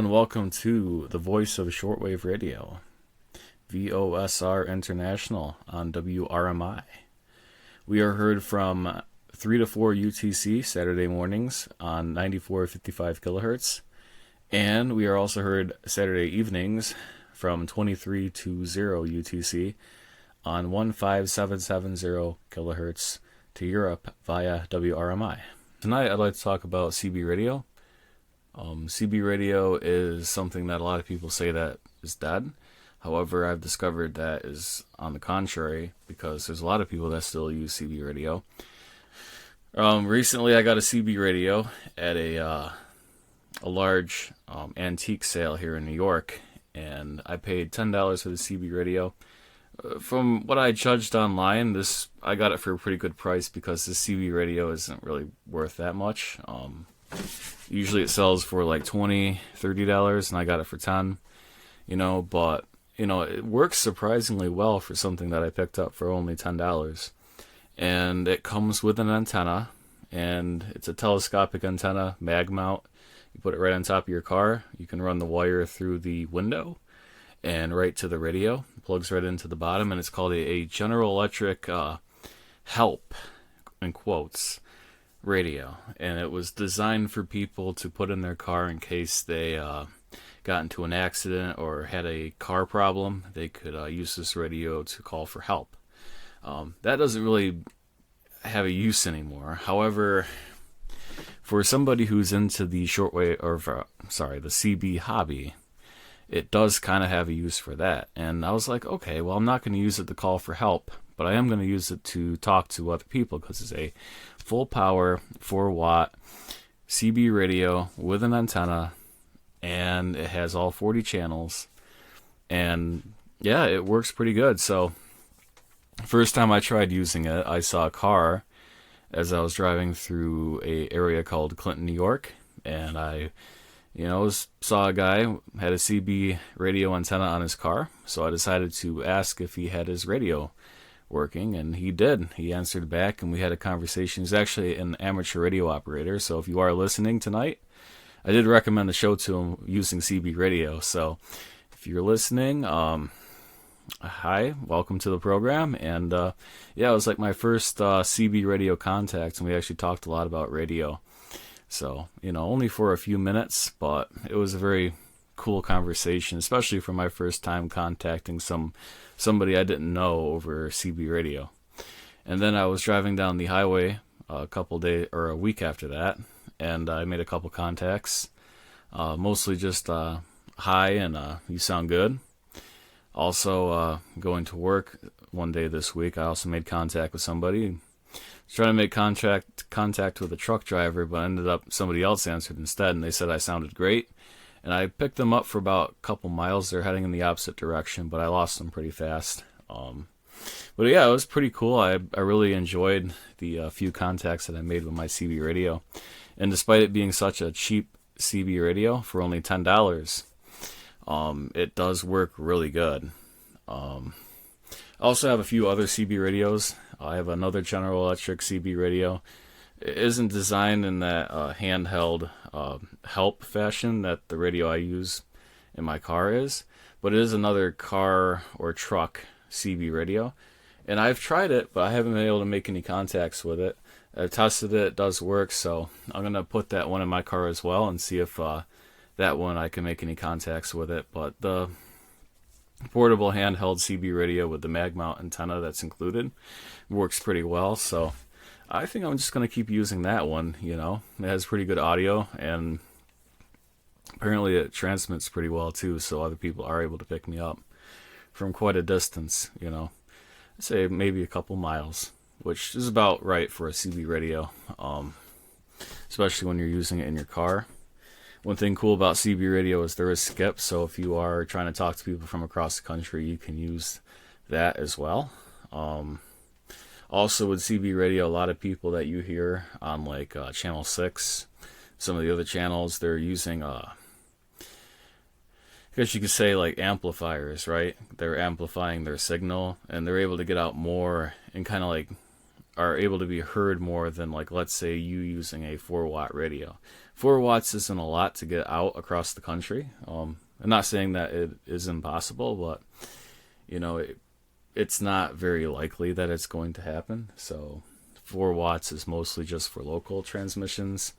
and welcome to the Voice of Shortwave Radio, VOSR International on WRMI. We are heard from 3 to 4 UTC Saturday mornings on 9455 kilohertz, and we are also heard Saturday evenings from 23 to 0 UTC on 15770 kilohertz to Europe via WRMI. Tonight I'd like to talk about CB radio. CB radio is something that a lot of people say that is dead. However, I've discovered that is on the contrary, because there's a lot of people that still use CB radio. Recently I got a CB radio at a large antique sale here in New York, and I paid $10 for the CB radio. From what I judged online, I got it for a pretty good price because the CB radio isn't really worth that much. Usually it sells for like $20, $30, and I got it for $10. But it works surprisingly well for something that I picked up for only $10. And it comes with an antenna, and it's a telescopic antenna, mag mount. You put it right on top of your car. You can run the wire through the window and right to the radio. It plugs right into the bottom, and it's called a General Electric help, in quotes, radio. And it was designed for people to put in their car in case they got into an accident or had a car problem. They could use this radio to call for help. That doesn't really have a use anymore. However, for somebody who's into the shortwave, the CB hobby, it does kind of have a use for that. And I was like, okay, well, I'm not going to use it to call for help, but I am going to use it to talk to other people, because it's a full power 4-watt CB radio with an antenna, and it has all 40 channels, and yeah, it works pretty good. So first time I tried using it, I saw a car as I was driving through a area called Clinton, New York, and I saw a guy had a CB radio antenna on his car, so I decided to ask if he had his radio working, and he did. He answered back, and we had a conversation. He's actually an amateur radio operator, so if you are listening tonight, I did recommend the show to him using CB radio. So if you're listening, hi, welcome to the program. And it was like my first CB radio contact, and we actually talked a lot about radio. So, only for a few minutes, but it was a very cool conversation, especially for my first time contacting somebody I didn't know over CB radio. And then I was driving down the highway a week after that, and I made a couple contacts, mostly just hi and you sound good. Also, going to work one day this week, I also made contact with somebody. Trying to make contact with a truck driver, but ended up somebody else answered instead, and they said I sounded great. And I picked them up for about a couple miles. They're heading in the opposite direction, but I lost them pretty fast. But yeah, it was pretty cool. I really enjoyed the few contacts that I made with my CB radio. And despite it being such a cheap CB radio for only $10, it does work really good. I also have a few other CB radios. I have another General Electric CB radio. It isn't designed in that handheld help fashion that the radio I use in my car is, but it is another car or truck CB radio. And I've tried it, but I haven't been able to make any contacts with it. I've tested it, it does work, so I'm going to put that one in my car as well and see if that one I can make any contacts with it. But the portable handheld CB radio with the mag mount antenna that's included works pretty well, so I think I'm just going to keep using that one. It has pretty good audio, and apparently it transmits pretty well too, so other people are able to pick me up from quite a distance, I'd say maybe a couple miles, which is about right for a CB radio, especially when you're using it in your car. One thing cool about CB radio is there is skip, so if you are trying to talk to people from across the country, you can use that as well. Also with CB radio, a lot of people that you hear on like Channel 6, some of the other channels, they're using, I guess you could say like amplifiers, right? They're amplifying their signal, and they're able to get out more and kind of like are able to be heard more than, like, let's say you using a 4-watt radio. 4 watts isn't a lot to get out across the country. I'm not saying that it is impossible, but it's not very likely that it's going to happen. So 4 watts is mostly just for local transmissions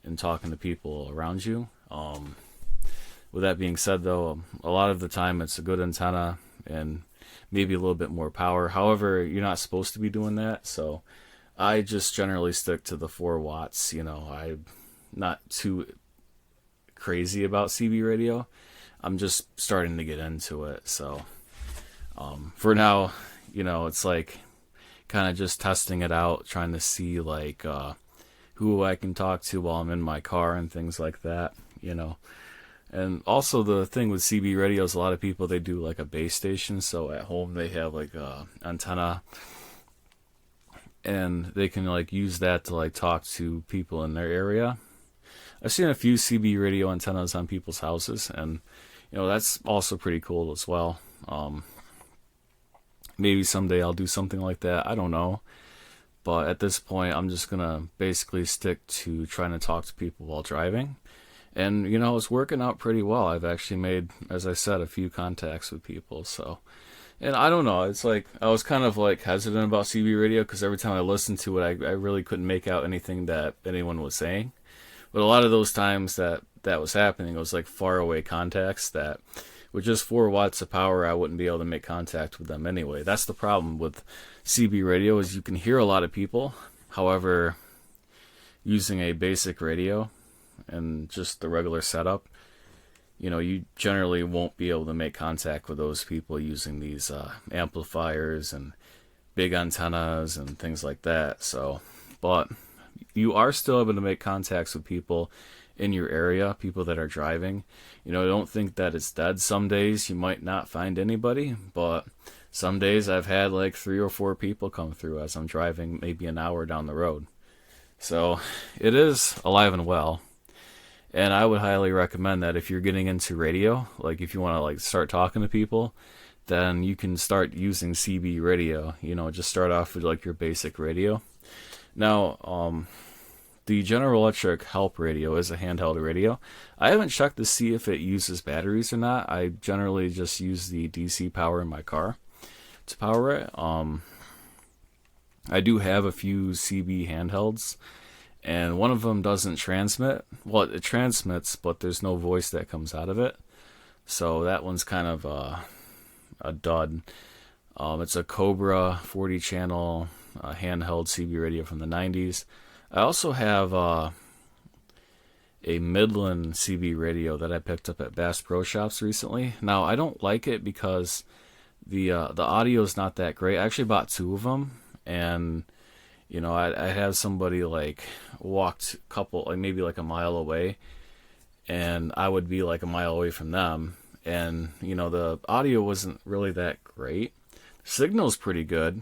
and talking to people around you. With that being said, though, a lot of the time it's a good antenna and maybe a little bit more power. However, you're not supposed to be doing that, so I just generally stick to the 4 watts. I'm not too crazy about CB radio. I'm just starting to get into it, so for now, it's like kind of just testing it out, trying to see like who I can talk to while I'm in my car and things like that. And also the thing with CB radios, a lot of people, they do like a base station. So at home they have like a antenna, and they can like use that to like talk to people in their area. I've seen a few CB radio antennas on people's houses, and that's also pretty cool as well. Maybe someday I'll do something like that. I don't know. But at this point, I'm just going to basically stick to trying to talk to people while driving. And, it's working out pretty well. I've actually made, as I said, a few contacts with people. So, and I don't know. It's like, I was kind of like hesitant about CB radio because every time I listened to it, I really couldn't make out anything that anyone was saying. But a lot of those times that was happening, it was like far away contacts that with just 4 watts of power, I wouldn't be able to make contact with them anyway. That's the problem with CB radio, is you can hear a lot of people. However, using a basic radio and just the regular setup, you generally won't be able to make contact with those people using these amplifiers and big antennas and things like that. So, but you are still able to make contacts with people in your area, people that are driving. Don't think that it's dead. Some days you might not find anybody, but some days I've had like 3 or 4 people come through as I'm driving maybe an hour down the road. So it is alive and well. And I would highly recommend that if you're getting into radio, like if you want to like start talking to people, then you can start using CB radio. Just start off with like your basic radio. Now, the General Electric Help radio is a handheld radio. I haven't checked to see if it uses batteries or not. I generally just use the DC power in my car to power it. I do have a few CB handhelds, and one of them doesn't transmit. Well, it transmits, but there's no voice that comes out of it. So that one's kind of a dud. It's a Cobra 40 channel handheld CB radio from the 90s. I also have a Midland CB radio that I picked up at Bass Pro Shops recently. Now, I don't like it because the audio is not that great. I actually bought 2 of them, and I had somebody like walked maybe like a mile away, and I would be like a mile away from them, and the audio wasn't really that great. Signal's pretty good,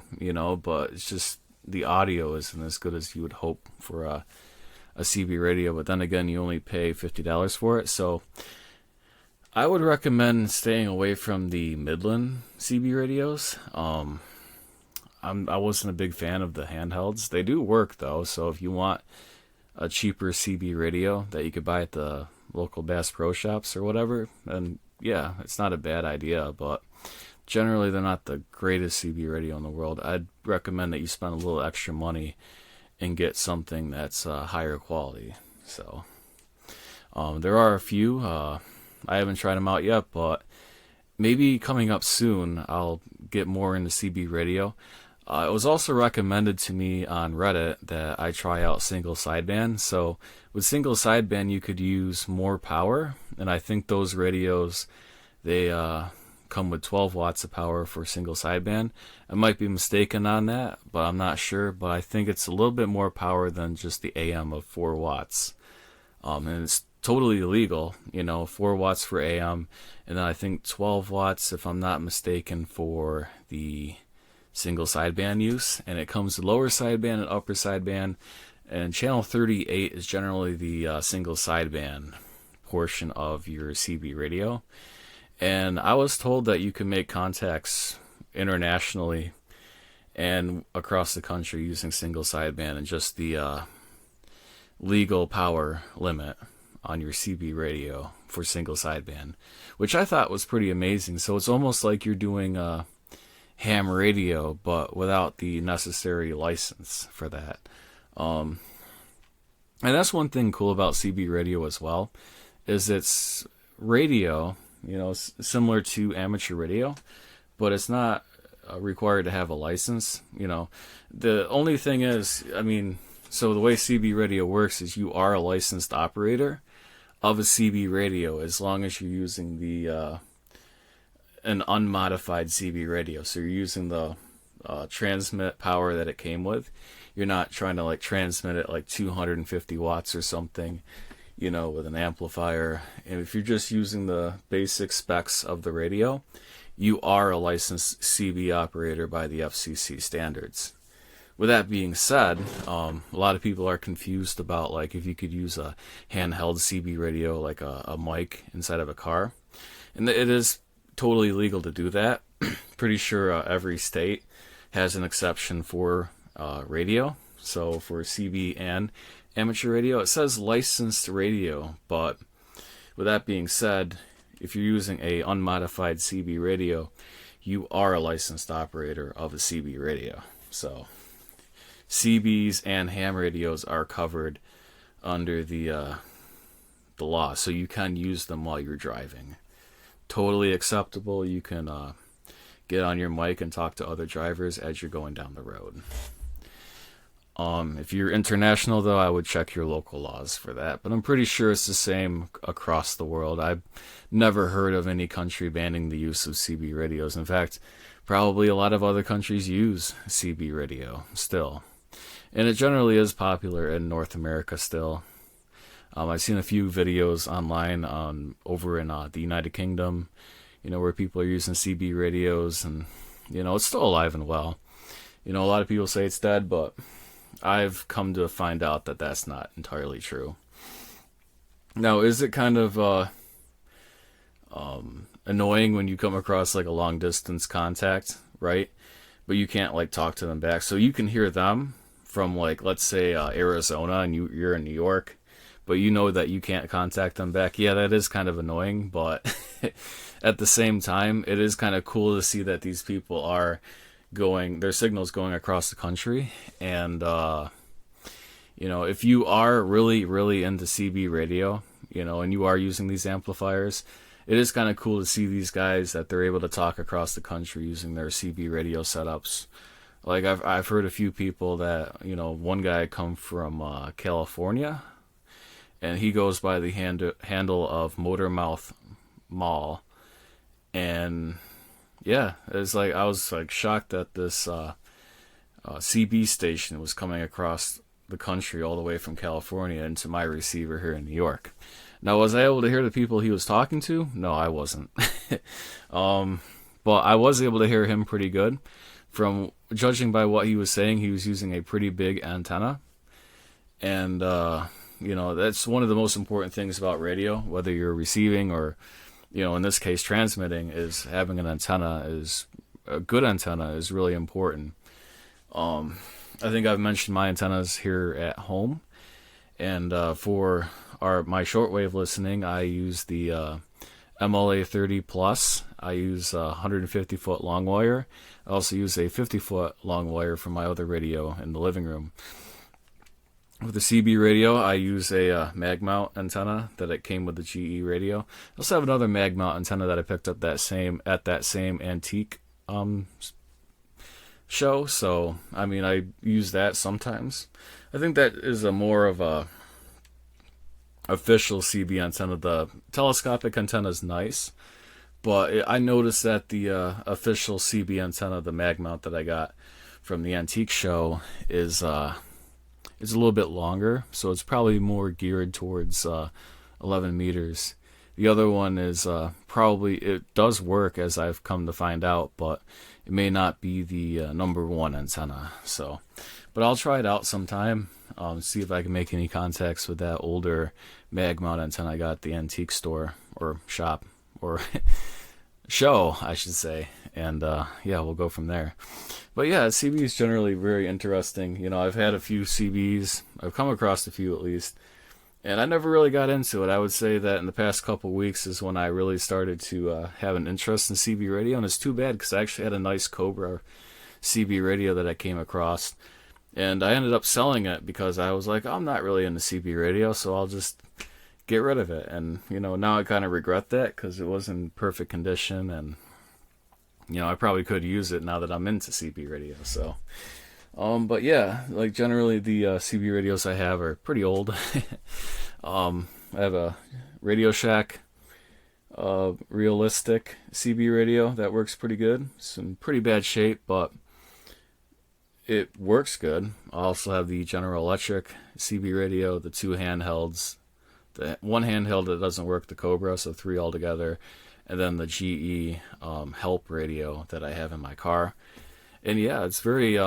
but it's just the audio isn't as good as you would hope for a CB radio. But then again, you only pay $50 for it, so I would recommend staying away from the Midland CB radios. I wasn't a big fan of the handhelds. They do work though, so if you want a cheaper CB radio that you could buy at the local Bass Pro Shops or whatever, then yeah, it's not a bad idea, but generally they're not the greatest CB radio in the world. I'd recommend that you spend a little extra money and get something that's higher quality. So there are a few. I haven't tried them out yet, but maybe coming up soon I'll get more into CB radio. It was also recommended to me on Reddit that I try out single sideband. So with single sideband, you could use more power, and I think those radios, they come with 12 watts of power for single sideband. I might be mistaken on that, but I'm not sure. But I think it's a little bit more power than just the AM of 4 watts. And it's totally legal, 4 watts for AM, and then I think 12 watts, if I'm not mistaken, for the single sideband use. And it comes with lower sideband and upper sideband, and channel 38 is generally the single sideband portion of your CB radio. And I was told that you can make contacts internationally and across the country using single sideband, and just the legal power limit on your CB radio for single sideband, which I thought was pretty amazing. So it's almost like you're doing a ham radio, but without the necessary license for that. And that's one thing cool about CB radio as well, is it's radio, similar to amateur radio, but it's not required to have a license. The only thing is, so the way CB radio works is you are a licensed operator of a CB radio as long as you're using an unmodified CB radio. So you're using the transmit power that it came with. You're not trying to transmit it 250 watts or something, with an amplifier. And if you're just using the basic specs of the radio, you are a licensed CB operator by the FCC standards. With that being said, a lot of people are confused about if you could use a handheld CB radio, like a mic inside of a car. And it is totally legal to do that. Pretty sure every state has an exception for radio. So for CB and amateur radio, it says licensed radio. But with that being said, if you're using a unmodified CB radio, you are a licensed operator of a CB radio. So CBs and ham radios are covered under the law, so you can use them while you're driving. Totally acceptable. You can get on your mic and talk to other drivers as you're going down the road. If you're international, though, I would check your local laws for that, but I'm pretty sure it's the same across the world. I've never heard of any country banning the use of CB radios. In fact, probably a lot of other countries use CB radio still. And it generally is popular in North America still. I've seen a few videos online over in the United Kingdom, where people are using CB radios, and, it's still alive and well. A lot of people say it's dead, but I've come to find out that that's not entirely true. Now, is it kind of annoying when you come across a long distance contact, right? But you can't talk to them back. So you can hear them from let's say Arizona, and you're in New York, but that you can't contact them back. Yeah, that is kind of annoying, but at the same time, it is kind of cool to see that these people are their signals going across the country. And if you are really, really into CB radio, and you are using these amplifiers, it is kind of cool to see these guys that they're able to talk across the country using their CB radio setups. I've heard a few people that, one guy come from California, and he goes by the handle of Motormouth Mall. And yeah, it's I was shocked that this CB station was coming across the country all the way from California into my receiver here in New York. Now, was I able to hear the people he was talking to? No, I wasn't. But I was able to hear him pretty good. From judging by what he was saying, he was using a pretty big antenna. And, that's one of the most important things about radio, whether you're receiving or, in this case, transmitting, is having an antenna. A good antenna is really important. I think I've mentioned my antennas here at home. And for my shortwave listening, I use the MLA 30 Plus. I use a 150-foot long wire. I also use a 50-foot long wire for my other radio in the living room. With the CB radio, I use a mag mount antenna that it came with the GE radio. I also have another mag mount antenna that I picked up at that same antique show. So, I use that sometimes. I think that is a more of a official CB antenna. The telescopic antenna is nice, but I noticed that the official CB antenna, the mag mount that I got from the antique show, is a little bit longer, so it's probably more geared towards 11 meters. The other one is it does work, as I've come to find out, but it may not be the number one antenna. So, but I'll try it out sometime, see if I can make any contacts with that older mag mount antenna I got at the antique store, or shop, or show, I should say. and yeah, we'll go from there. But yeah, CB is generally very interesting. You know, I've had a few CBs. I've come across a few at least, and I never really got into it. I would say that in the past couple weeks is when I really started to have an interest in CB radio, and it's too bad because I actually had a nice Cobra CB radio that I came across, and I ended up selling it because I was like, I'm not really into CB radio, so I'll just get rid of it. And, you know, now I kind of regret that because it was in perfect condition, and, you know, I probably could use it now that I'm into CB radio. So, but yeah, like generally the CB radios I have are pretty old. I have a Radio Shack realistic CB radio that works pretty good. It's in pretty bad shape, but it works good. I also have the General Electric CB radio, the two handhelds. The one handheld that doesn't work, the Cobra, so 3 altogether, and then the GE Help radio that I have in my car. And yeah, it's very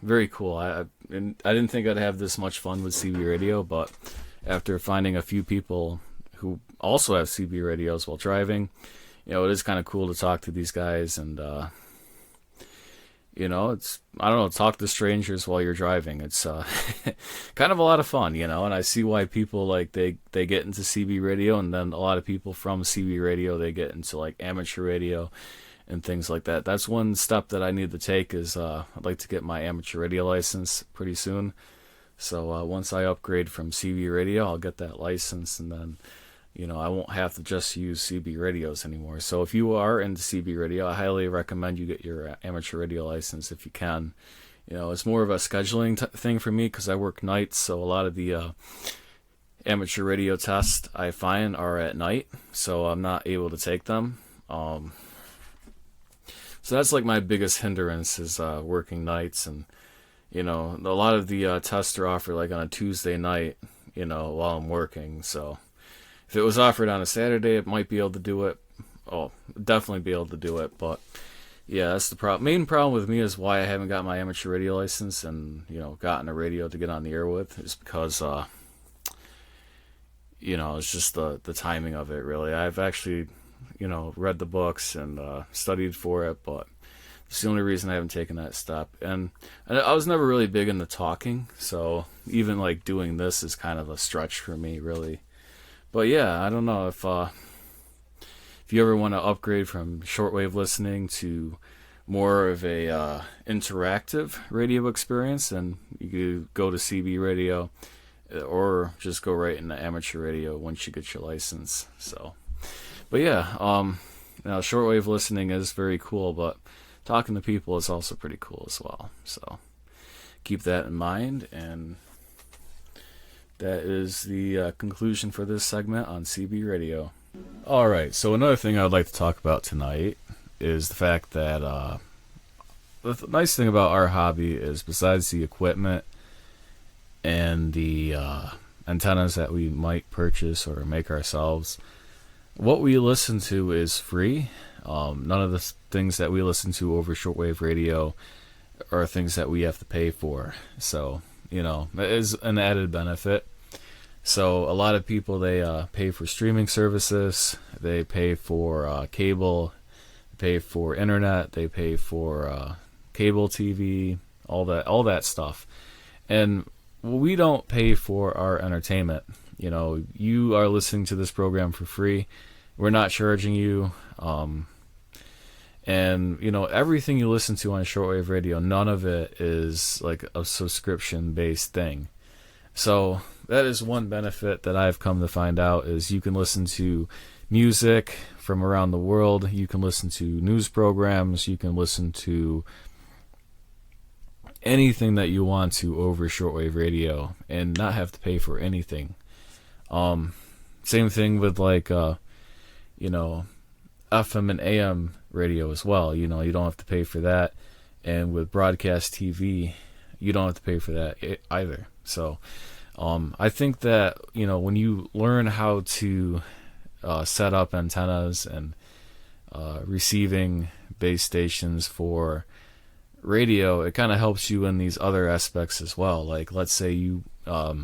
very cool. I didn't think I'd have this much fun with CB radio, but after finding a few people who also have CB radios while driving, you know, it is kind of cool to talk to these guys, and you know, it's, I don't know, talk to strangers while you're driving. It's kind of a lot of fun, you know, and I see why people, like, they get into CB radio, and then a lot of people from CB radio, they get into, like, amateur radio and things like that. That's one step that I need to take is I'd like to get my amateur radio license pretty soon. So once I upgrade from CB radio, I'll get that license, and then, you know, I won't have to just use CB radios anymore. So if you are into CB radio, I highly recommend you get your amateur radio license if you can. You know, it's more of a scheduling thing for me because I work nights, so a lot of the amateur radio tests I find are at night, so I'm not able to take them. So that's like my biggest hindrance is working nights, and, you know, a lot of the tests are offered like on a Tuesday night, you know, while I'm working, so if it was offered on a Saturday, it might be able to do it. Oh, definitely be able to do it. But yeah, that's the problem. Main problem with me is why I haven't got my amateur radio license and, you know, gotten a radio to get on the air with is because, you know, it's just the timing of it, really. I've actually, you know, read the books and studied for it, but it's the only reason I haven't taken that step. And I was never really big into talking, so even like doing this is kind of a stretch for me, really. But yeah, I don't know if you ever want to upgrade from shortwave listening to more of a interactive radio experience, then you could go to CB radio, or just go right into amateur radio once you get your license. So, but yeah, now shortwave listening is very cool, but talking to people is also pretty cool as well. So keep that in mind, and that is the conclusion for this segment on CB Radio. Alright, so another thing I would like to talk about tonight is the fact that the nice thing about our hobby is, besides the equipment and the antennas that we might purchase or make ourselves, what we listen to is free. None of the things that we listen to over shortwave radio are things that we have to pay for. So, you know, it is an added benefit. So a lot of people, they pay for streaming services, they pay for cable, they pay for internet, they pay for cable TV, all that stuff. And we don't pay for our entertainment. You know, you are listening to this program for free. We're not charging you. And, you know, everything you listen to on shortwave radio, none of it is like a subscription-based thing. So that is one benefit that I've come to find out, is you can listen to music from around the world, you can listen to news programs, you can listen to anything that you want to over shortwave radio and not have to pay for anything. Same thing with like, you know, FM and AM radio as well. You know, you don't have to pay for that. And with broadcast TV, you don't have to pay for that either. So I think that, you know, when you learn how to set up antennas and receiving base stations for radio, it kind of helps you in these other aspects as well. Like, let's say you are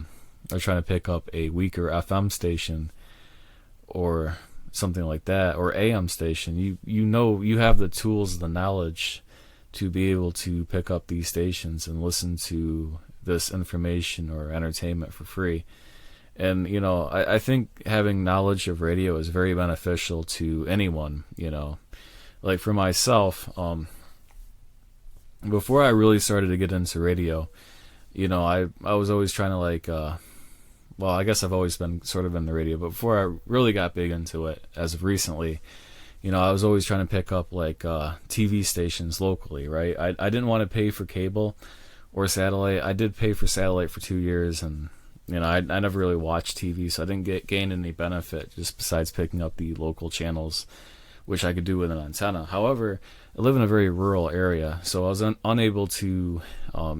trying to pick up a weaker FM station, or something like that, or AM station, you know you have the tools, the knowledge to be able to pick up these stations and listen to this information or entertainment for free. And, you know, I think having knowledge of radio is very beneficial to anyone, you know. Like for myself, before I really started to get into radio, you know, I was always trying to like, well, I guess I've always been sort of in the radio, but before I really got big into it, as of recently, you know, I was always trying to pick up like TV stations locally, right? I didn't want to pay for cable or satellite. I did pay for satellite for 2 years, and you know, I never really watched TV, so I didn't gain any benefit just besides picking up the local channels, which I could do with an antenna. However, I live in a very rural area, so I was unable to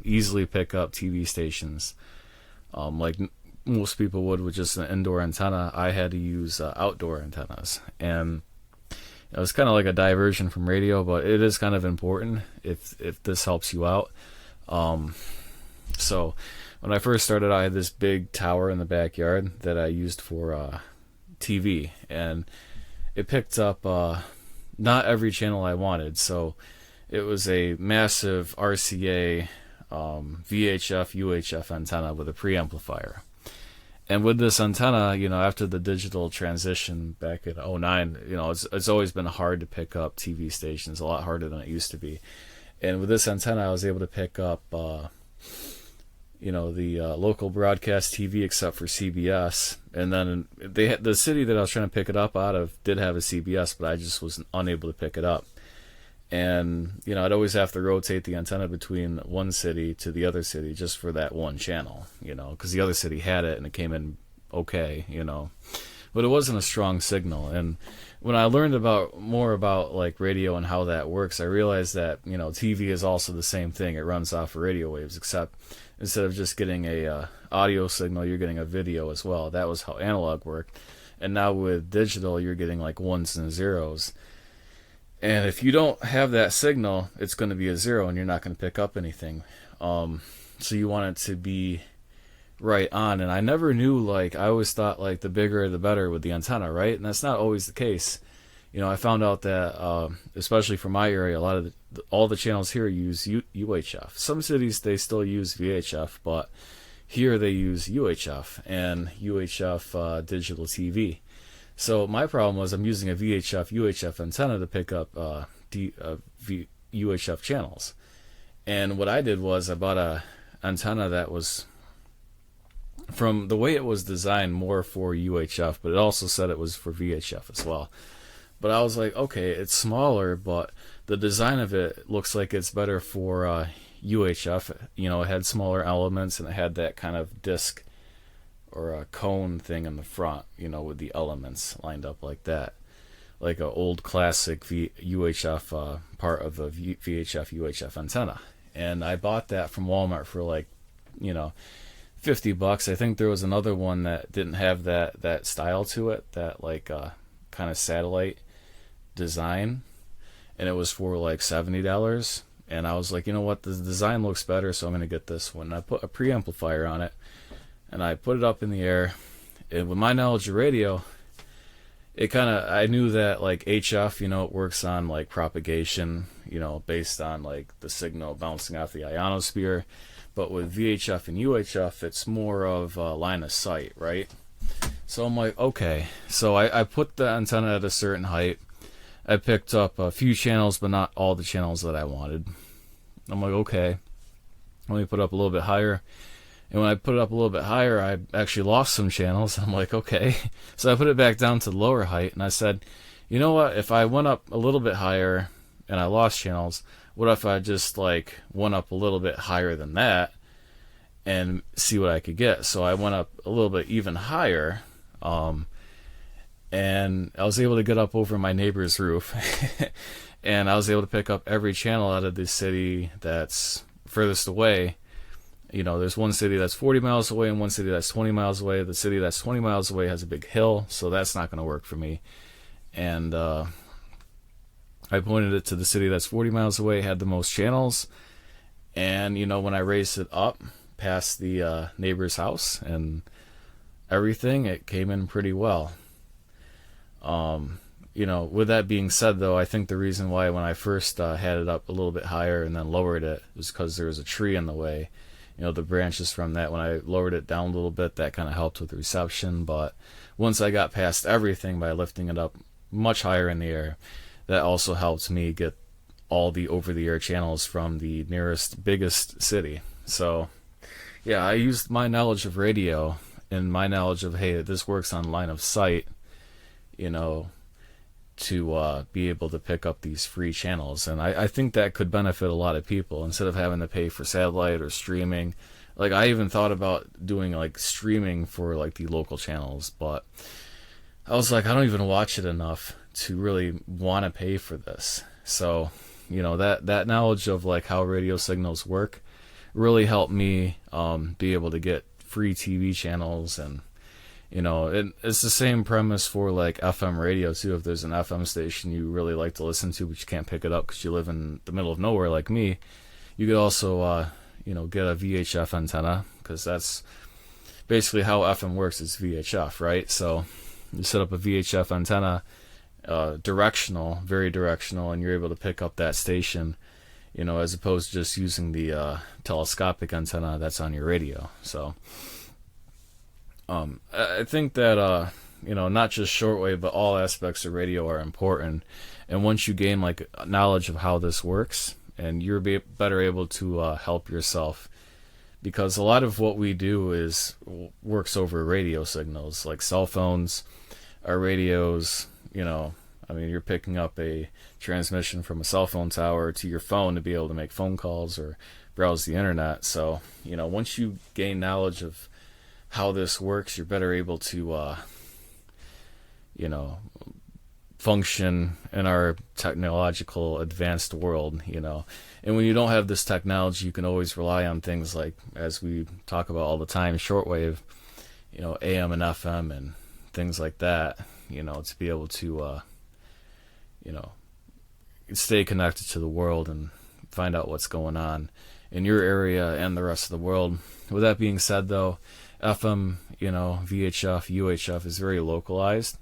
easily pick up TV stations like most people would with just an indoor antenna. I had to use outdoor antennas, and it was kind of like a diversion from radio, but it is kind of important if this helps you out. So when I first started, I had this big tower in the backyard that I used for TV, and it picked up not every channel I wanted. So it was a massive RCA VHF UHF antenna with a preamplifier. And with this antenna, you know, after the digital transition back in '09, you know, it's always been hard to pick up TV stations, a lot harder than it used to be. And with this antenna, I was able to pick up, you know, the local broadcast TV, except for CBS. And then the city that I was trying to pick it up out of did have a CBS, but I just was unable to pick it up. And, you know, I'd always have to rotate the antenna between one city to the other city just for that one channel, you know, because the other city had it and it came in okay, you know. But it wasn't a strong signal. And when I learned more about like radio and how that works, I realized that, you know, TV is also the same thing. It runs off of radio waves, except instead of just getting a audio signal, you're getting a video as well. That was how analog worked. And now with digital, you're getting like ones and zeros. And if you don't have that signal, it's going to be a zero and you're not going to pick up anything. So you want it to be right on. And I never knew, like, I always thought like the bigger the better with the antenna, right? And that's not always the case. You know, I found out that, especially for my area, a lot of all the channels here use UHF. Some cities, they still use VHF, but here they use UHF and UHF digital TV. So my problem was I'm using a VHF UHF antenna to pick up UHF channels. And what I did was I bought a antenna that was, from the way it was designed, more for UHF, but it also said it was for VHF as well. But I was like, okay, it's smaller, but the design of it looks like it's better for UHF. You know, it had smaller elements and it had that kind of disc or a cone thing in the front, you know, with the elements lined up like that, like an old classic UHF part of a VHF UHF antenna. And I bought that from Walmart for like, you know, $50. I think there was another one that didn't have that style to it, that like kind of satellite design, and it was for like $70. And I was like, you know what, the design looks better, so I'm going to get this one. And I put a preamplifier on it, and I put it up in the air. And with my knowledge of radio, it kind of, I knew that like HF, you know, it works on like propagation, you know, based on like the signal bouncing off the ionosphere. But with VHF and UHF, it's more of a line of sight, right? So I'm like, okay. So I put the antenna at a certain height. I picked up a few channels, but not all the channels that I wanted. I'm like, okay, let me put it up a little bit higher. And when I put it up a little bit higher, I actually lost some channels. I'm like, okay. So I put it back down to the lower height, and I said, you know what, if I went up a little bit higher and I lost channels, what if I just like went up a little bit higher than that and see what I could get? So I went up a little bit even higher, and I was able to get up over my neighbor's roof. And I was able to pick up every channel out of the city that's furthest away. You know, there's one city that's 40 miles away and one city that's 20 miles away. The city that's 20 miles away has a big hill, so that's not going to work for me. And I pointed it to the city that's 40 miles away, had the most channels. And, you know, when I raised it up past the neighbor's house and everything, it came in pretty well. With that being said, though, I think the reason why when I first had it up a little bit higher and then lowered it was because there was a tree in the way. The branches from that, when I lowered it down a little bit, that kind of helped with the reception. But once I got past everything by lifting it up much higher in the air, that also helped me get all the over-the-air channels from the nearest, biggest city. So, yeah, I used my knowledge of radio and my knowledge of, hey, this works on line of sight, to be able to pick up these free channels. And I think that could benefit a lot of people instead of having to pay for satellite or streaming. Like, I even thought about doing like streaming for like the local channels, but I was like, I don't even watch it enough to really want to pay for this. So, that knowledge of like how radio signals work really helped me be able to get free TV channels. And it's the same premise for like FM radio too. If there's an FM station you really like to listen to, but you can't pick it up because you live in the middle of nowhere like me, you could also, get a VHF antenna, because that's basically how FM works. It's VHF, right? So you set up a VHF antenna, directional, very directional, and you're able to pick up that station, as opposed to just using the telescopic antenna that's on your radio. So I think that, not just shortwave, but all aspects of radio are important. And once you gain like knowledge of how this works, and you're better able to help yourself, because a lot of what we do works over radio signals, like cell phones, our radios. You're picking up a transmission from a cell phone tower to your phone to be able to make phone calls or browse the internet. So, once you gain knowledge of how this works, you're better able to, function in our technological advanced world, And when you don't have this technology, you can always rely on things like, as we talk about all the time, shortwave, AM and FM and things like that, to be able to, stay connected to the world and find out what's going on in your area and the rest of the world. With that being said, though, FM, VHF, UHF is very localized.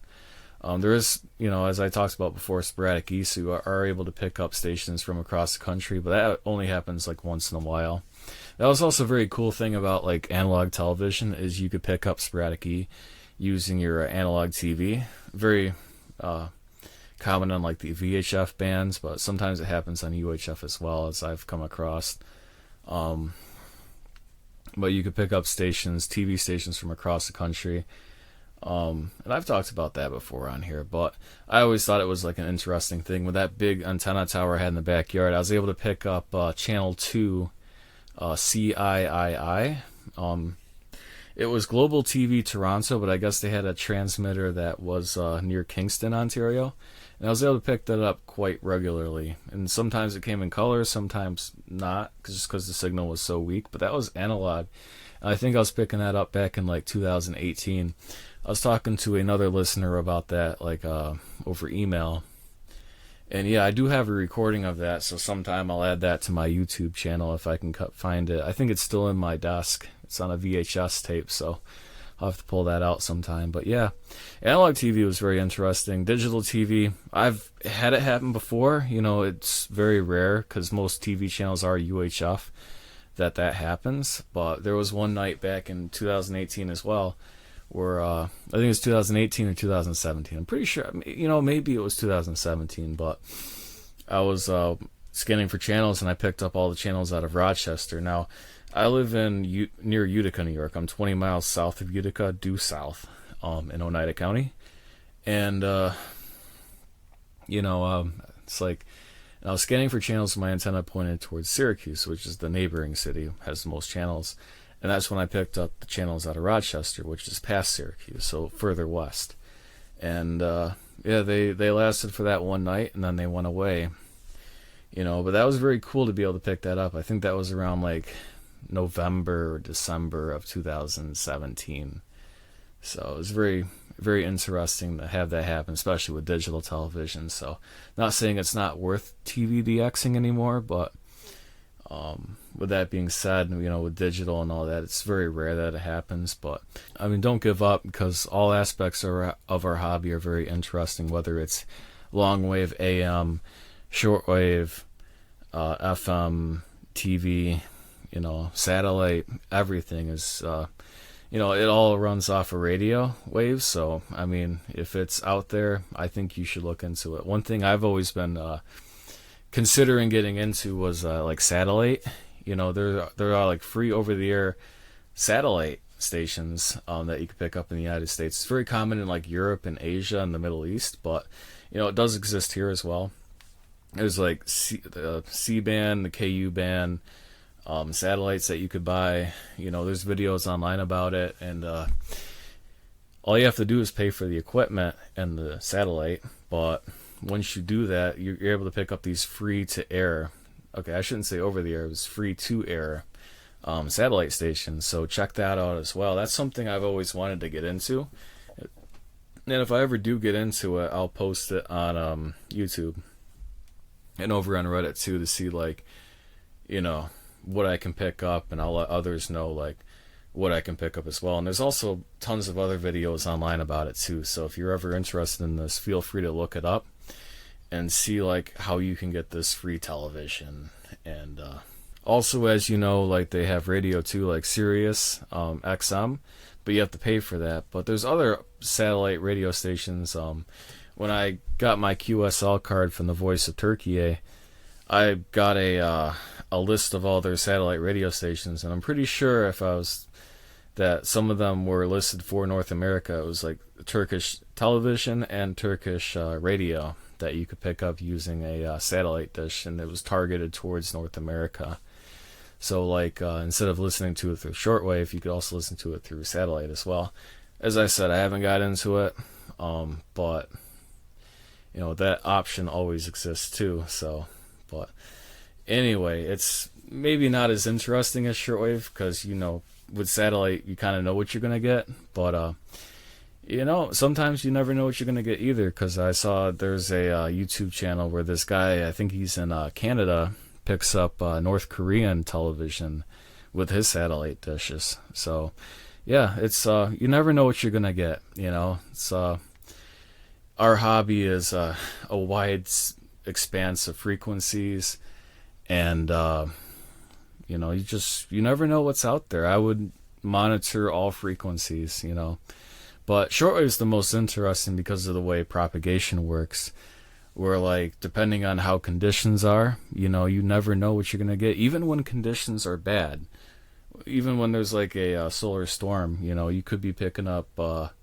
There is, as I talked about before, sporadic geese who are able to pick up stations from across the country, but that only happens like once in a while. That was also a very cool thing about like analog television, is you could pick up sporadic E using your analog TV. Very common on like the VHF bands, but sometimes it happens on UHF as well, as I've come across. But you could pick up stations, TV stations from across the country. And I've talked about that before on here, but I always thought it was like an interesting thing. With that big antenna tower I had in the backyard, I was able to pick up channel 2, CIII. It was Global TV Toronto, but I guess they had a transmitter that was near Kingston, Ontario. And I was able to pick that up quite regularly. And sometimes it came in color, sometimes not, just because the signal was so weak. But that was analog. And I think I was picking that up back in like 2018. I was talking to another listener about that, like over email. And yeah, I do have a recording of that, so sometime I'll add that to my YouTube channel if I can find it. I think it's still in my desk. It's on a VHS tape, so I'll have to pull that out sometime. But yeah, analog TV was very interesting. Digital TV, I've had it happen before. It's very rare because most TV channels are UHF that happens. But there was one night back in 2018 as well where I think it was 2018 or 2017. I'm pretty sure, maybe it was 2017, but I was scanning for channels and I picked up all the channels out of Rochester. Now, I live near Utica, New York. I'm 20 miles south of Utica, due south, in Oneida County. And, it's like, I was scanning for channels, my antenna pointed towards Syracuse, which is the neighboring city, has the most channels. And that's when I picked up the channels out of Rochester, which is past Syracuse, so further west. And, they lasted for that one night, and then they went away. But that was very cool to be able to pick that up. I think that was around, like, November or December of 2017. So it was very, very interesting to have that happen, especially with digital television. So not saying it's not worth TV DXing anymore, but With that being said, with digital and all that, it's very rare that it happens. But I mean, don't give up, because all aspects of our hobby are very interesting. Whether it's long wave, AM, shortwave, FM, TV, satellite, everything is, it all runs off of radio waves. So I mean, if it's out there, I think you should look into it. One thing I've always been considering getting into was like satellite. There are like free over-the-air satellite stations that you can pick up in the United States. It's very common in like Europe and Asia and the Middle East, but it does exist here as well. There's like the C-band, the KU band, satellites that you could buy. There's videos online about it, and all you have to do is pay for the equipment and the satellite. But once you do that, you're able to pick up these free-to-air. Okay, I shouldn't say over the air. It was free-to-air satellite stations. So check that out as well. That's something I've always wanted to get into. And if I ever do get into it, I'll post it on YouTube and over on Reddit too, to see like, what I can pick up, and I'll let others know like what I can pick up as well. And there's also tons of other videos online about it too. So if you're ever interested in this, feel free to look it up and see like how you can get this free television. And also, as you know, like they have radio too, like Sirius XM, but you have to pay for that. But there's other satellite radio stations. When I got my QSL card from the Voice of Turkey, I got a list of all their satellite radio stations, and I'm pretty sure that some of them were listed for North America. It was like Turkish television and Turkish radio that you could pick up using a satellite dish, and it was targeted towards North America. So like instead of listening to it through shortwave, you could also listen to it through satellite as well. As I said, I haven't got into it, but that option always exists too. So, but anyway, it's maybe not as interesting as shortwave, because with satellite you kind of know what you're gonna get, but sometimes you never know what you're gonna get either. Because I saw there's a YouTube channel where this guy, I think he's in Canada, picks up North Korean television with his satellite dishes. So yeah, it's you never know what you're gonna get. It's our hobby is a wide expanse of frequencies, and you never know what's out there. I would monitor all frequencies, but shortwave is the most interesting because of the way propagation works, where like depending on how conditions are, you never know what you're gonna get. Even when conditions are bad, even when there's like a solar storm, you could be picking up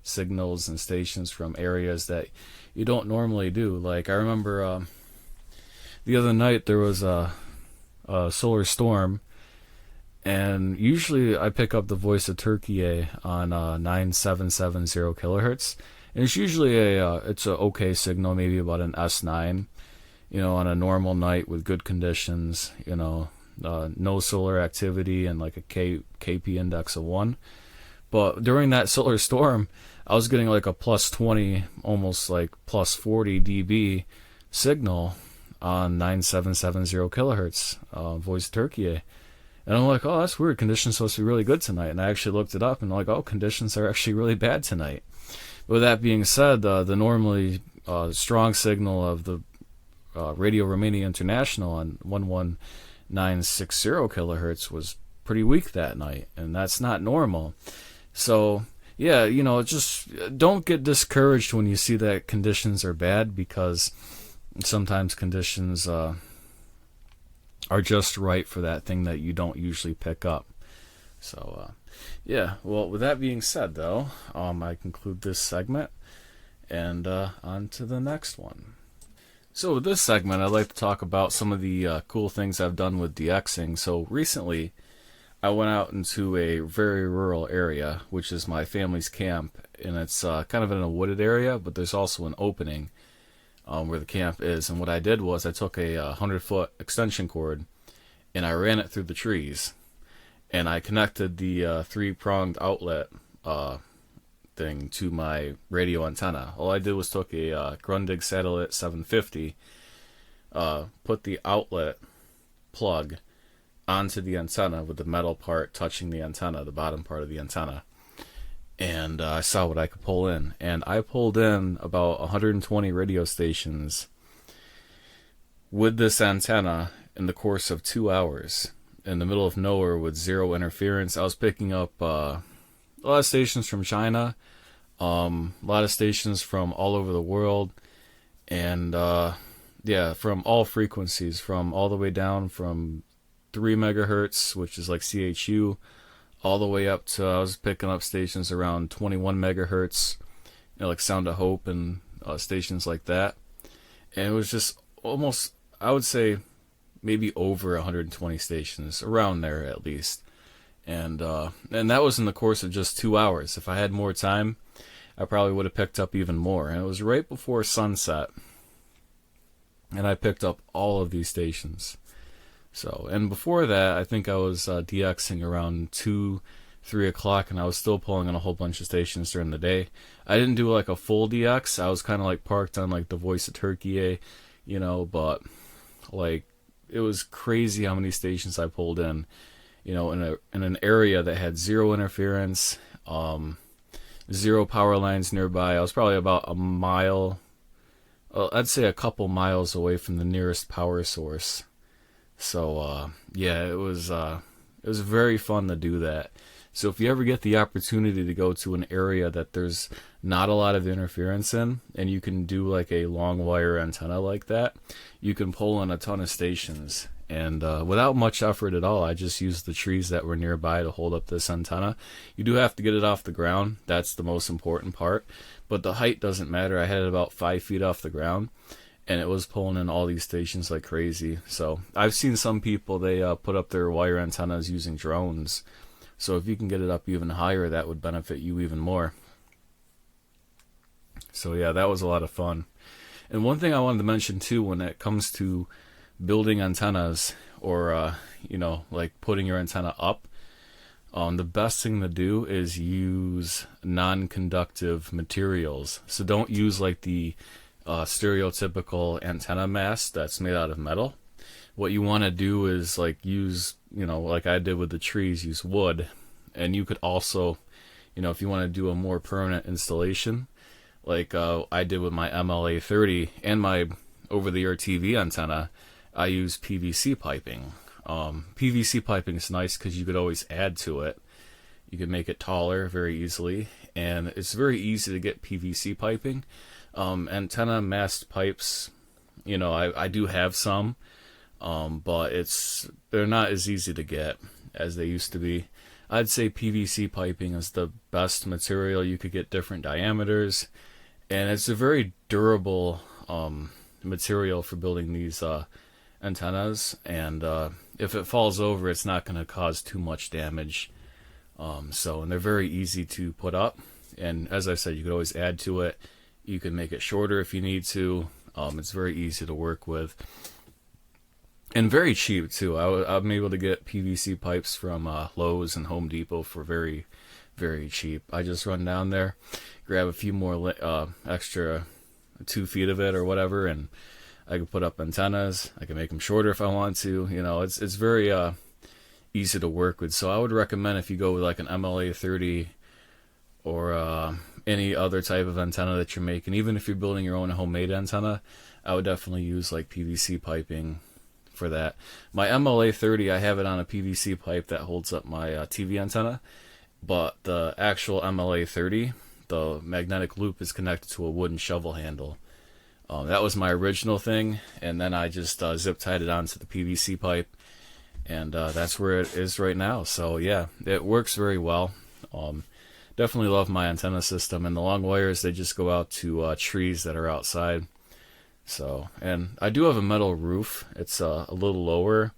signals and stations from areas that you don't normally do. Like I remember the other night there was a solar storm, and usually I pick up the Voice of Turkey on 9770 kilohertz, and it's usually it's a okay signal, maybe about an S9, on a normal night with good conditions, no solar activity and like a KP index of 1. But during that solar storm, I was getting like a plus 20, almost like plus 40 dB signal on 9770 kilohertz Voice of Turkey. And I'm like, oh, that's weird. Conditions supposed to be really good tonight. And I actually looked it up, and I'm like, oh, conditions are actually really bad tonight. With that being said, the normally strong signal of the Radio Romania International on 11960 kilohertz was pretty weak that night, and that's not normal. So yeah, just don't get discouraged when you see that conditions are bad, because sometimes conditions are just right for that thing that you don't usually pick up. So yeah, well, with that being said though, I conclude this segment, and on to the next one. So with this segment, I'd like to talk about some of the cool things I've done with DXing. So recently, I went out into a very rural area, which is my family's camp, and it's kind of in a wooded area, but there's also an opening where the camp is. And what I did was I took a 100-foot extension cord, and I ran it through the trees, and I connected the 3-pronged outlet thing to my radio antenna. All I did was took a Grundig Satellite 750, put the outlet plug onto the antenna with the metal part touching the antenna, the bottom part of the antenna. And I saw what I could pull in. And I pulled in about 120 radio stations with this antenna in the course of 2 hours in the middle of nowhere with zero interference. I was picking up a lot of stations from China, a lot of stations from all over the world, and from all frequencies, from all the way down from 3 megahertz, which is like CHU, all the way up to, I was picking up stations around 21 megahertz, like Sound of Hope and stations like that. And it was just almost, I would say, maybe over 120 stations, around there at least. And that was in the course of just 2 hours. If I had more time, I probably would have picked up even more. And it was right before sunset, and I picked up all of these stations. So, and before that, I think I was DXing around 2, 3 o'clock, and I was still pulling in a whole bunch of stations during the day. I didn't do like a full DX. I was kind of like parked on like the Voice of Turkey, but like it was crazy how many stations I pulled in, in an area that had zero interference, zero power lines nearby. I was probably about a mile, I'd say a couple miles away from the nearest power source. So, it was very fun to do that. So if you ever get the opportunity to go to an area that there's not a lot of interference in, and you can do like a long wire antenna like that, you can pull in a ton of stations. And without much effort at all, I just used the trees that were nearby to hold up this antenna. You do have to get it off the ground. That's the most important part. But the height doesn't matter. I had it about 5 feet off the ground, and it was pulling in all these stations like crazy. So I've seen some people, they put up their wire antennas using drones. So if you can get it up even higher, that would benefit you even more. So yeah, that was a lot of fun. And one thing I wanted to mention too, when it comes to building antennas, or like putting your antenna up, the best thing to do is use non-conductive materials. So don't use like the stereotypical antenna mast that's made out of metal. What you want to do is like use, like I did with the trees, use wood. And you could also, if you want to do a more permanent installation, like I did with my MLA 30 and my over-the-air TV antenna, I use PVC piping. PVC piping is nice because you could always add to it. You could make it taller very easily, and it's very easy to get PVC piping. Antenna mast pipes, I do have some, but they're not as easy to get as they used to be. I'd say PVC piping is the best material. You could get different diameters, and it's a very durable material for building these antennas. And if it falls over, it's not going to cause too much damage. And they're very easy to put up. And as I said, you could always add to it. You can make it shorter if you need to. It's very easy to work with. And very cheap, too. I'm able to get PVC pipes from Lowe's and Home Depot for very, very cheap. I just run down there, grab a few more extra 2 feet of it or whatever, and I can put up antennas. I can make them shorter if I want to. It's very easy to work with. So I would recommend, if you go with like an MLA 30 or any other type of antenna that you're making, even if you're building your own homemade antenna, I would definitely use like PVC piping for that. My MLA 30, I have it on a PVC pipe that holds up my TV antenna, but the actual MLA 30, the magnetic loop, is connected to a wooden shovel handle. That was my original thing, and then I just zip tied it onto the PVC pipe, and that's where it is right now. So yeah, it works very well. Definitely love my antenna system, and the long wires, they just go out to trees that are outside. So, and I do have a metal roof. It's a little lower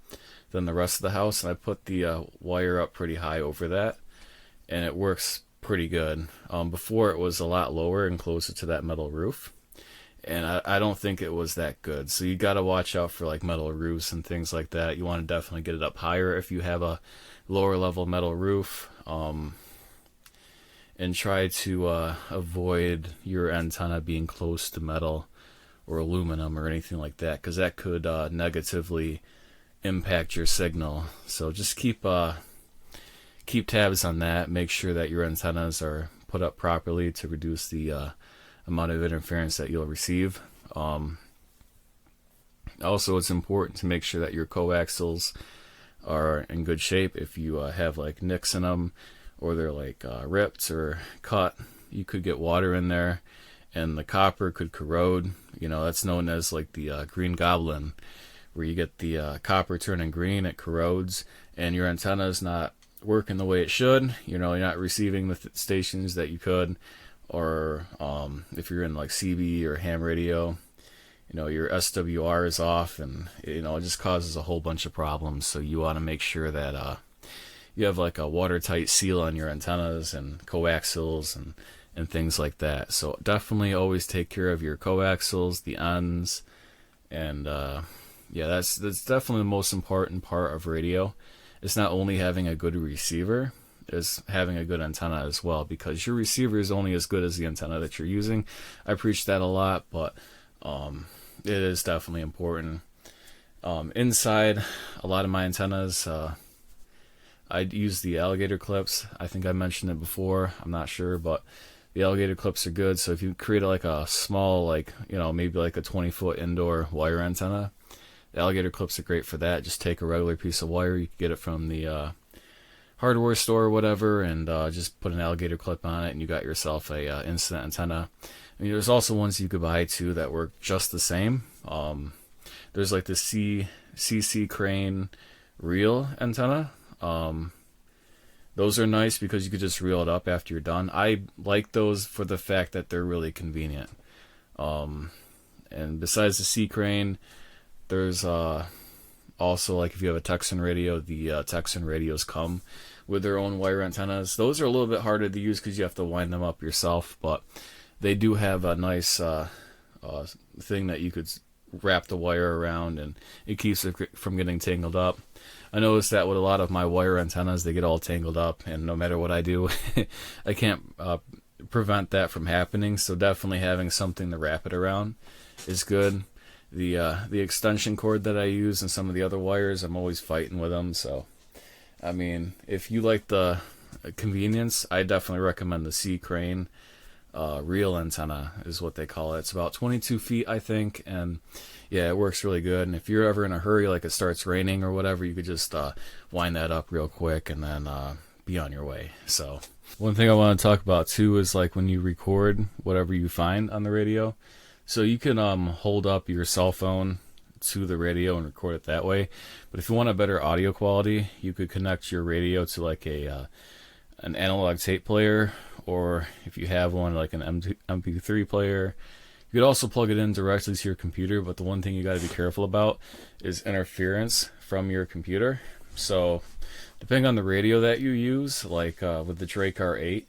than the rest of the house, and I put the wire up pretty high over that, and it works pretty good. Before, it was a lot lower and closer to that metal roof, and I don't think it was that good. So you got to watch out for like metal roofs and things like that. You want to definitely get it up higher if you have a lower level metal roof, and try to avoid your antenna being close to metal or aluminum or anything like that, because that could negatively impact your signal. So just keep tabs on that. Make sure that your antennas are put up properly to reduce the amount of interference that you'll receive. Also, it's important to make sure that your coaxials are in good shape. If you have like nicks in them, or they're like ripped or cut, you could get water in there, and the copper could corrode. That's known as like the green goblin, where you get the copper turning green, it corrodes, and your antenna is not working the way it should. You're not receiving the stations that you could, or if you're in like CB or ham radio, your SWR is off, and it just causes a whole bunch of problems. So you want to make sure that you have like a watertight seal on your antennas and coaxials and things like that. So definitely always take care of your coaxials, the ends, and that's definitely the most important part of radio. It's not only having a good receiver, it's having a good antenna as well, because your receiver is only as good as the antenna that you're using. I preach that a lot, but it is definitely important. Inside a lot of my antennas, I use the alligator clips. I think I mentioned it before, I'm not sure, but the alligator clips are good. So if you create like a small, maybe like a 20-foot indoor wire antenna, the alligator clips are great for that. Just take a regular piece of wire, you can get it from the hardware store or whatever, and just put an alligator clip on it, and you got yourself a instant antenna. There's also ones you could buy too that work just the same. There's like the CC Crane reel antenna. Those are nice because you could just reel it up after you're done. I like those for the fact that they're really convenient. And besides the C Crane, there's also, like if you have a Texan radio, the Texan radios come with their own wire antennas. Those are a little bit harder to use because you have to wind them up yourself, but they do have a nice thing that you could wrap the wire around, and it keeps it from getting tangled up. I noticed that with a lot of my wire antennas, they get all tangled up, and no matter what I do, I can't prevent that from happening. So definitely having something to wrap it around is good. The extension cord that I use and some of the other wires, I'm always fighting with them. So, if you like the convenience, I definitely recommend the C Crane reel antenna is what they call it. It's about 22 feet, I think, and yeah, it works really good. And if you're ever in a hurry, like it starts raining or whatever, you could just wind that up real quick and then be on your way. So one thing I want to talk about too is like when you record whatever you find on the radio. So you can hold up your cell phone to the radio and record it that way. But if you want a better audio quality, you could connect your radio to like an analog tape player, or if you have one, like an MP3 player. You could also plug it in directly to your computer, but the one thing you got to be careful about is interference from your computer. So depending on the radio that you use, like with the Drake R8,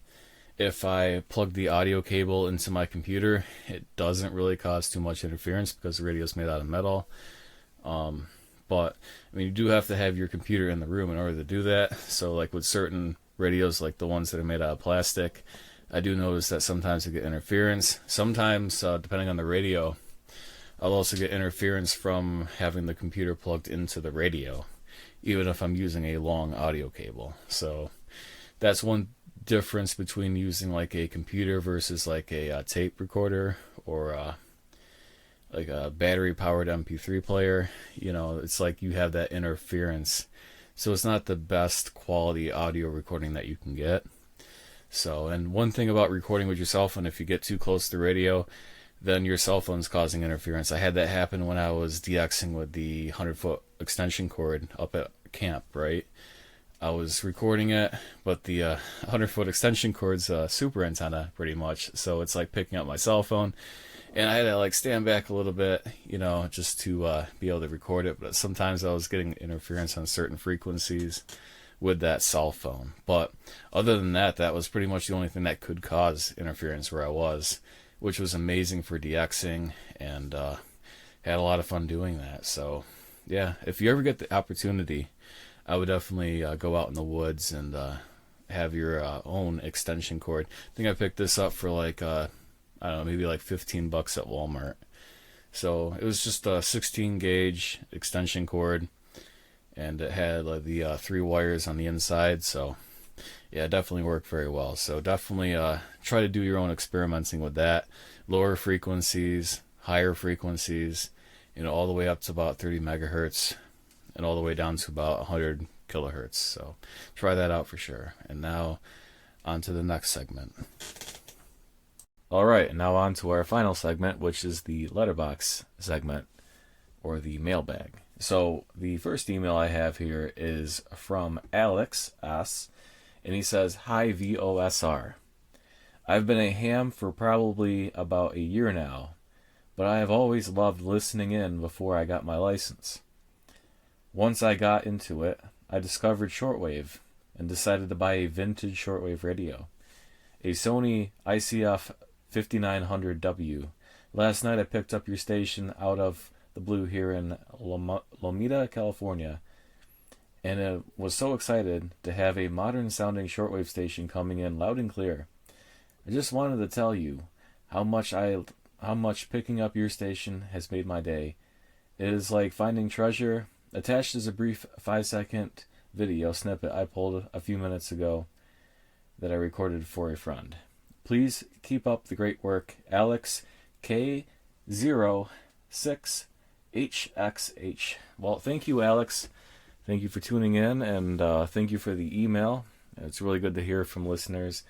if I plug the audio cable into my computer, it doesn't really cause too much interference because the radio is made out of metal. But you do have to have your computer in the room in order to do that. So like with certain radios, like the ones that are made out of plastic, I do notice that sometimes I get interference. Sometimes, depending on the radio, I'll also get interference from having the computer plugged into the radio, even if I'm using a long audio cable. So that's one difference between using like a computer versus like a tape recorder or like a battery powered MP3 player. It's like you have that interference, so it's not the best quality audio recording that you can get. So, and one thing about recording with your cell phone, if you get too close to the radio, then your cell phone's causing interference. I had that happen when I was DXing with the 100-foot extension cord up at camp, right? I was recording it, but the 100-foot extension cord's a super antenna pretty much, so it's like picking up my cell phone, and I had to like stand back a little bit, just to be able to record it. But sometimes I was getting interference on certain frequencies with that cell phone. But other than that, that was pretty much the only thing that could cause interference where I was, which was amazing for DXing, and had a lot of fun doing that. So yeah, if you ever get the opportunity, I would definitely go out in the woods and have your own extension cord. I think I picked this up for like I don't know, maybe like $15 at Walmart. So it was just a 16 gauge extension cord, and it had the 3 wires on the inside. So yeah, it definitely worked very well. So definitely try to do your own experimenting with that. Lower frequencies, higher frequencies, all the way up to about 30 megahertz and all the way down to about 100 kilohertz. So try that out for sure. And now on to the next segment. All right, and now on to our final segment, which is the letterbox segment, or the mailbag. So the first email I have here is from Alex S., and he says, "Hi VOSR. I've been a ham for probably about a year now, but I have always loved listening in before I got my license. Once I got into it, I discovered shortwave and decided to buy a vintage shortwave radio, a Sony ICF 5900W. Last night I picked up your station out of the blue here in Lomita, California, and I was so excited to have a modern sounding shortwave station coming in loud and clear. I just wanted to tell you how much picking up your station has made my day. It is like finding treasure." Attached is a brief 5-second video snippet I pulled a few minutes ago that I recorded for a friend. Please keep up the great work. Alex K06HXH. Well, thank you, Alex. Thank you for tuning in, and thank you for the email. It's really good to hear from listeners,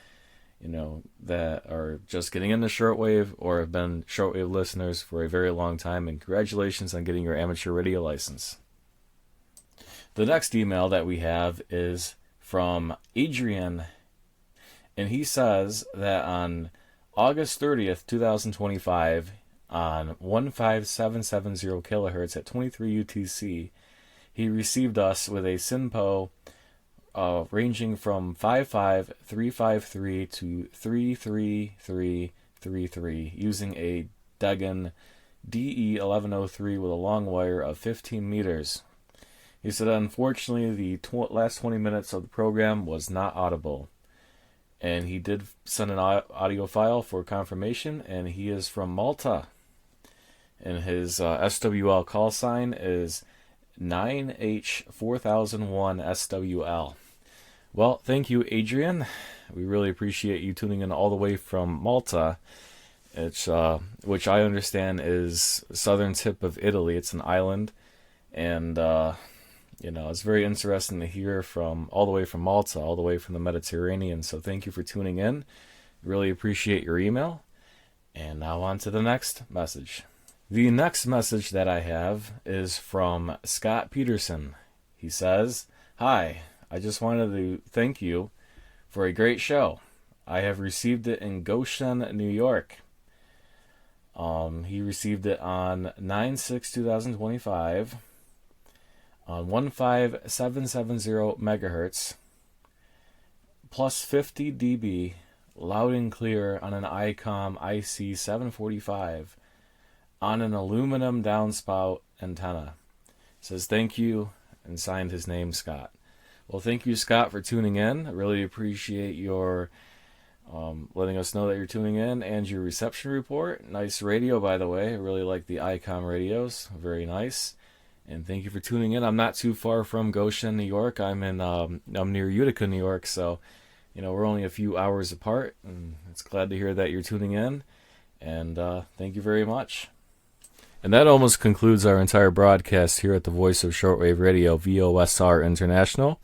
that are just getting into shortwave or have been shortwave listeners for a very long time, and congratulations on getting your amateur radio license. The next email that we have is from Adrian, and he says that on August 30th, 2025, on 15770 kilohertz at 23 UTC, he received us with a SINPO ranging from 55353 to 33333 using a Degen DE1103 with a long wire of 15 meters. He said, unfortunately, the last 20 minutes of the program was not audible. And he did send an audio file for confirmation, and he is from Malta. And his SWL call sign is 9H4001SWL. Well, thank you, Adrian. We really appreciate you tuning in all the way from Malta, which I understand is southern tip of Italy. It's an island, and it's very interesting to hear from all the way from Malta, all the way from the Mediterranean. So thank you for tuning in. Really appreciate your email. And now on to the next message. The next message that I have is from Scott Peterson. He says, "Hi, I just wanted to thank you for a great show. I have received it in Goshen, New York." He received it on 9/6/2025 on 15770 megahertz plus 50 dB loud and clear on an ICOM IC745 on an aluminum downspout antenna. Says thank you, and signed his name, Scott. Well, thank you, Scott, for tuning in. I really appreciate your letting us know that you're tuning in and your reception report. Nice radio, by the way. I really like the ICOM radios. Very nice. And thank you for tuning in. I'm not too far from Goshen, New York. I'm near Utica, New York. So, we're only a few hours apart. And it's glad to hear that you're tuning in. And thank you very much. And that almost concludes our entire broadcast here at the Voice of Shortwave Radio, VOSR International,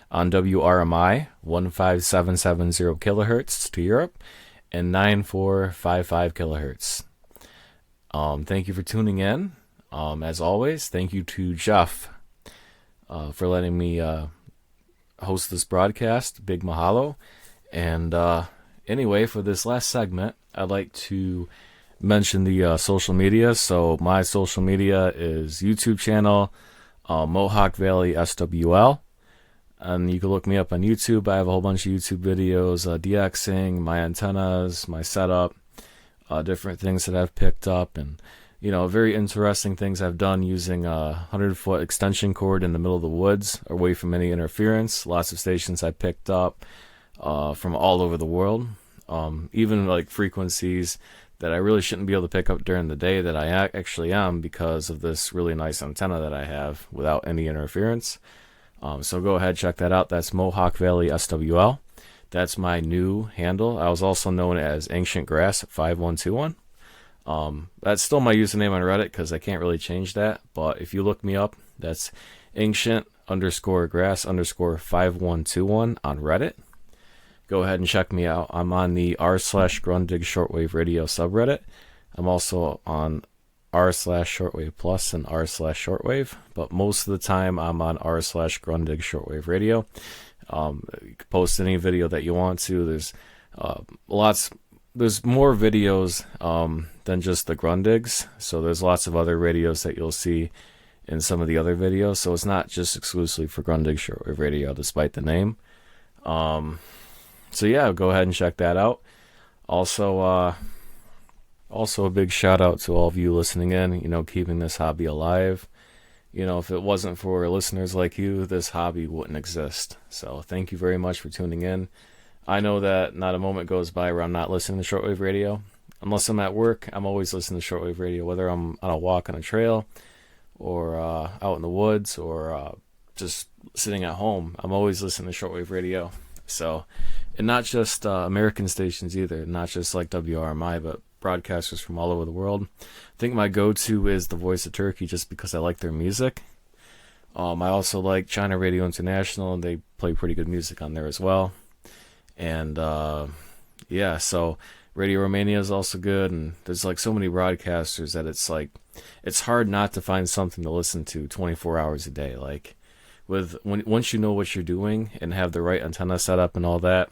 on WRMI 15770 kilohertz to Europe and 9455 kilohertz. Thank you for tuning in. As always, thank you to Jeff for letting me host this broadcast. Big mahalo. And anyway, for this last segment, I'd like to mention the social media. So my social media is YouTube channel, Mohawk Valley SWL. And you can look me up on YouTube. I have a whole bunch of YouTube videos, DXing, my antennas, my setup, different things that I've picked up, and very interesting things I've done using a 100-foot extension cord in the middle of the woods, away from any interference. Lots of stations I picked up from all over the world, even like frequencies that I really shouldn't be able to pick up during the day that I actually am because of this really nice antenna that I have without any interference. So go ahead, check that out. That's Mohawk Valley SWL. That's my new handle. I was also known as Ancient Grass 5121. That's still my username on Reddit because I can't really change that. But if you look me up, that's ancient_grass_5121 on Reddit. Go ahead and check me out. I'm on the r/Grundig Shortwave Radio subreddit. I'm also on r/Shortwave Plus and r/Shortwave. But most of the time, I'm on r/Grundig Shortwave Radio. You can post any video that you want to. There's There's more videos than just the Grundigs. So there's lots of other radios that you'll see in some of the other videos. So it's not just exclusively for Grundig Shortwave Radio, despite the name. So yeah, go ahead and check that out. Also a big shout out to all of you listening in, keeping this hobby alive. If it wasn't for listeners like you, this hobby wouldn't exist. So thank you very much for tuning in. I know that not a moment goes by where I'm not listening to shortwave radio. Unless I'm at work, I'm always listening to shortwave radio, whether I'm on a walk on a trail or out in the woods or just sitting at home. I'm always listening to shortwave radio. So, and not just American stations either, not just like WRMI, but broadcasters from all over the world. I think my go-to is the Voice of Turkey just because I like their music. I also like China Radio International, and they play pretty good music on there as well. And so Radio Romania is also good, and there's like so many broadcasters that it's hard not to find something to listen to 24 hours a day. Like once you know what you're doing and have the right antenna set up and all that,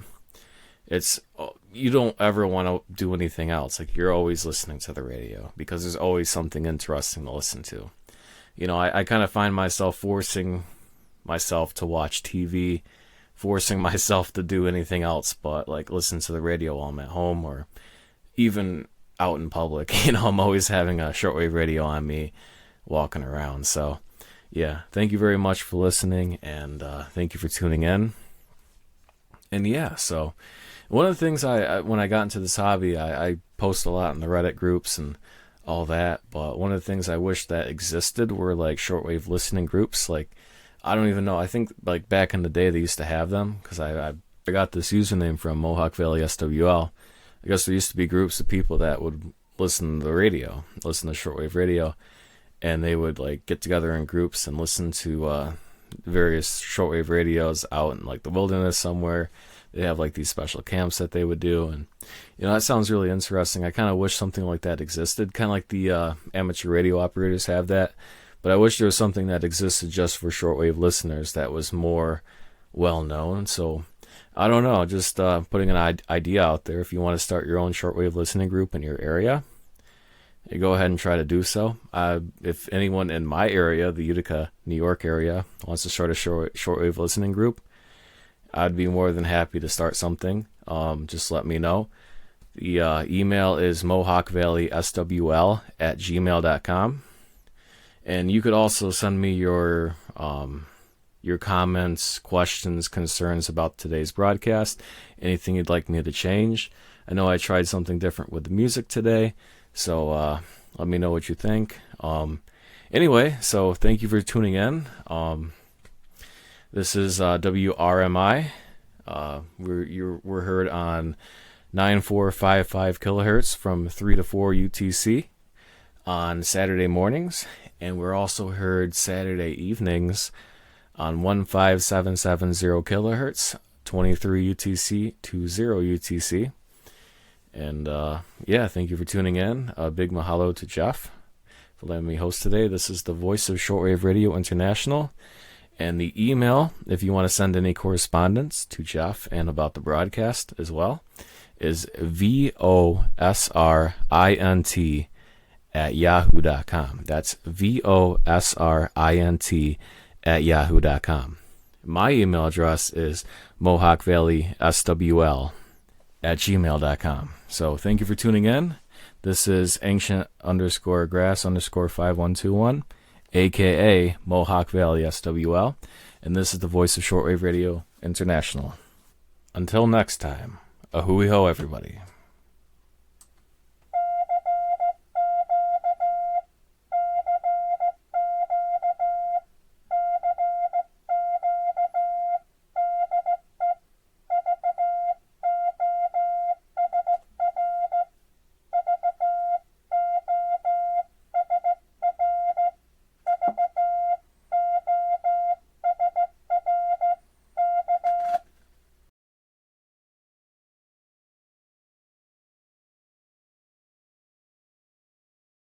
you don't ever want to do anything else. Like you're always listening to the radio because there's always something interesting to listen to. I kind of find myself forcing myself to watch TV, forcing myself to do anything else but like listen to the radio while I'm at home or even out in public. I'm always having a shortwave radio on me walking around. So yeah, thank you very much for listening, and thank you for tuning in. And yeah, so one of the things when I got into this hobby, I post a lot in the Reddit groups and all that, but one of the things I wish that existed were like shortwave listening groups. Like, I don't even know, I think like back in the day they used to have them, because I got this username from Mohawk Valley SWL. I guess there used to be groups of people that would listen to the radio, listen to shortwave radio, and they would like get together in groups and listen to various shortwave radios out in like the wilderness somewhere. They have like these special camps that they would do, and that sounds really interesting. I kind of wish something like that existed, kind of like the amateur radio operators have that, but I wish there was something that existed just for shortwave listeners that was more well known. So I don't know, just putting an idea out there. If you want to start your own shortwave listening group in your area, you go ahead and try to do so. If anyone in my area, the Utica, New York area, wants to start a shortwave listening group, I'd be more than happy to start something. Just let me know. The email is mohawkvalleyswl@gmail.com. And you could also send me your comments, questions, concerns about today's broadcast, anything you'd like me to change. I know I tried something different with the music today, so let me know what you think. Anyway, so thank you for tuning in. This is WRMI. We're heard on 9455 kilohertz from 3 to 4 UTC on Saturday mornings, and we're also heard Saturday evenings on 15770 kilohertz, 23 UTC to 0 UTC. And thank you for tuning in. A big mahalo to Jeff for letting me host today. This is the Voice of Shortwave Radio International. And the email, if you want to send any correspondence to Jeff and about the broadcast as well, is VOSRINT@yahoo.com. That's VOSRINT@yahoo.com. My email address is mohawkvalleyswl@gmail.com. So thank you for tuning in. This is ancient_grass_5121. a.k.a. Mohawk Valley SWL, and this is the Voice of Shortwave Radio International. Until next time, a hui ho, everybody.